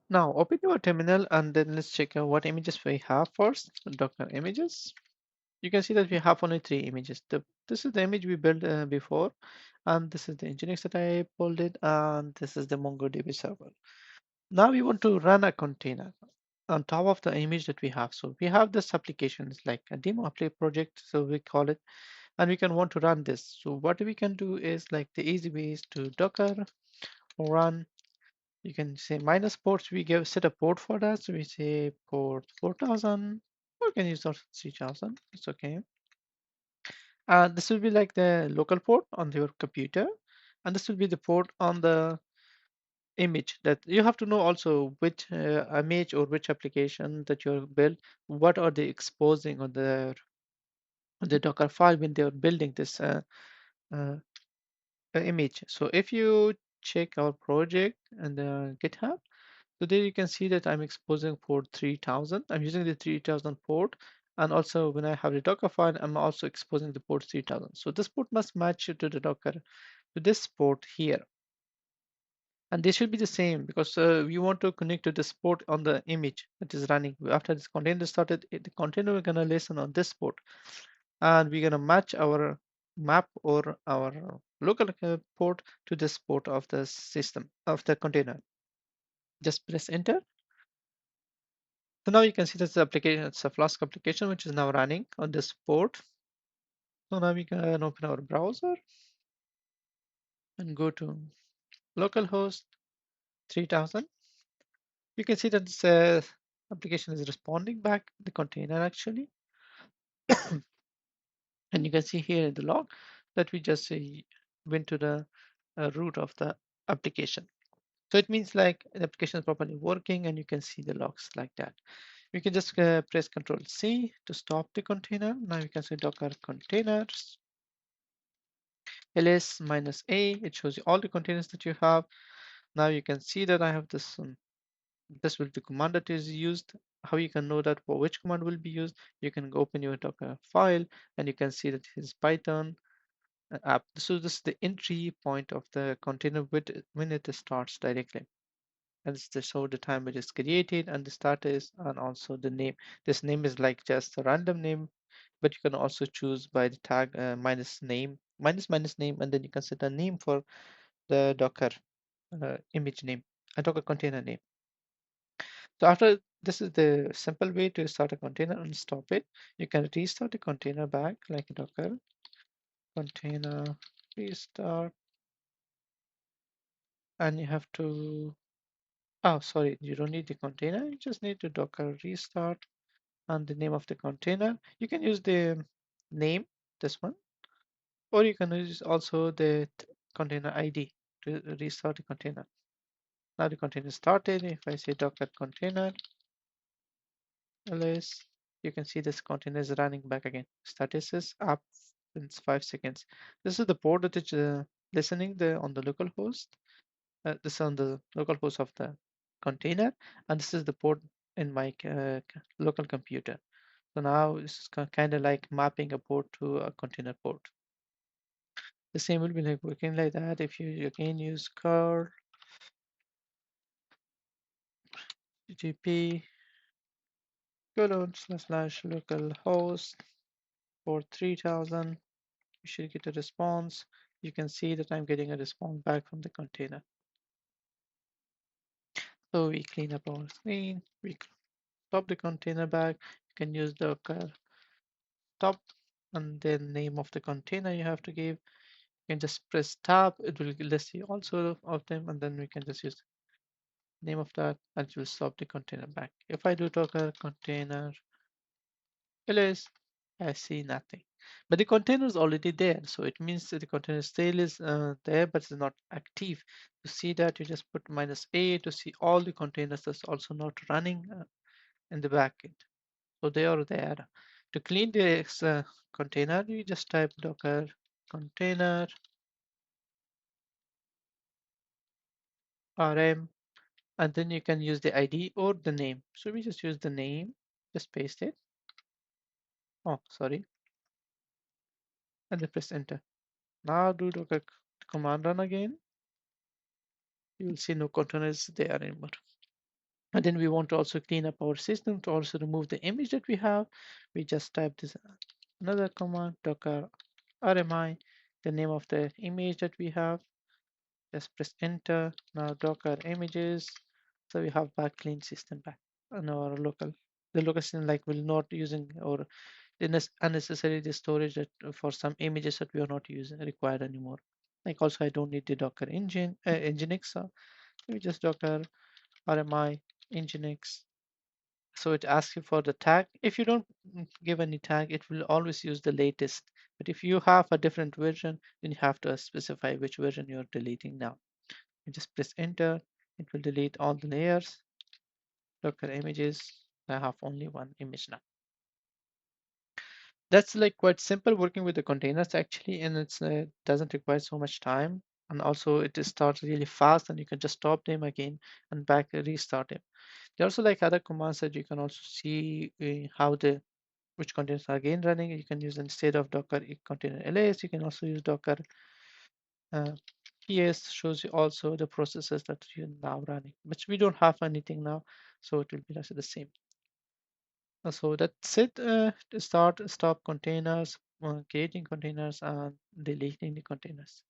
Now open your terminal and then let's check out what images we have first. Docker images. You can see that we have only three images. This is the image we built before, and this is the Nginx that I pulled it, and this is the MongoDB server. Now we want to run a container on top of the image that we have. So we have this application, it's like a demo apply project, so we call it, and we can want to run this. So what we can do is like the easy way is to Docker run. You can say minus ports. We give set a port for that. So we say port 4000. Or you can use also 3000. It's okay. This will be like the local port on your computer, and this will be the port on the image that you have to know also which image or which application that you built, what are they exposing on the Docker file when they are building this uh, image. So if you check our project and GitHub, so there you can see that I'm exposing port 3000. I'm using the 3000 port. And also when I have the Docker file, I'm also exposing the port 3000. So this port must match to the Docker, to this port here. And they should be the same because we want to connect to this port on the image that is running. After this container started, the container we're gonna listen on this port. And we're gonna match our map or our local port to this port of the system, of the container. Just press enter. So now you can see that's the application, it's a Flask application which is now running on this port. So now we can open our browser and go to localhost 3000. You can see that this application is responding back the container actually. And you can see here in the log that we just went to the root of the application. So it means like the application is properly working and you can see the logs like that. You can just press Control C to stop the container. Now you can say Docker containers ls -a. It shows you all the containers that you have. Now you can see that I have this. This will be the command that is used. How you can know that for which command will be used? You can go open your Docker file and you can see that it is Python app. So this is the entry point of the container when it starts directly. And it's the show the time it is created and the status and also the name. This name is like just a random name, but you can also choose by the tag minus name, minus name, and then you can set a name for the Docker image name, a Docker container name. So after this is the simple way to start a container and stop it. You can restart the container back like Docker container restart, and you have to, oh, sorry, you don't need the container. You just need to Docker restart and the name of the container. You can use the name, this one, or you can use also the container ID to restart the container. Now the container started. If I say Docker container ls, you can see this container is running back again. Status is up since 5 seconds. This is the port that is listening on the local host. This is on the local host of the container, and this is the port in my local computer. So now it's kind of like mapping a port to a container port. The same will be like working like that if you again use curl gp colon / localhost for 3000. You should get a response. You can see that I'm getting a response back from the container. So we clean up our screen. We stop the container back. You can use Docker stop and then name of the container you have to give. You can just press tab. It will list you also of them, and then we can just use name of that and it will stop the container back. If I do Docker container ls, I see nothing. But the container is already there, so it means that the container still is there, but it's not active. To see that, you just put -a to see all the containers that's also not running in the backend. So they are there. To clean the container, you just type Docker container rm, and then you can use the ID or the name. So we just use the name, just paste it. Oh, sorry, and then press enter. Now do Docker command run again. You will see no containers there anymore. And then we want to also clean up our system to also remove the image that we have. We just type this another command, docker rmi, the name of the image that we have. Just press enter. Now docker images. So we have back clean system back on our local. The local system like will not using or unnecessary the storage that for some images that we are not using required anymore. Like also I don't need the Docker engine Nginx. So we just Docker RMI Nginx. So it asks you for the tag. If you don't give any tag, it will always use the latest. But if you have a different version, then you have to specify which version you're deleting now. You just press enter. It will delete all the layers. Docker images. I have only one image now. That's like quite simple working with the containers actually, and it's doesn't require so much time. And also it starts really fast, and you can just stop them again and back restart them. There are also like other commands that you can also see how the which containers are again running. You can use instead of Docker container ls, you can also use Docker uh, ps shows you also the processes that you're now running. But we don't have anything now, so it will be also the same. So that's it. To start, stop containers, creating containers, and deleting the containers.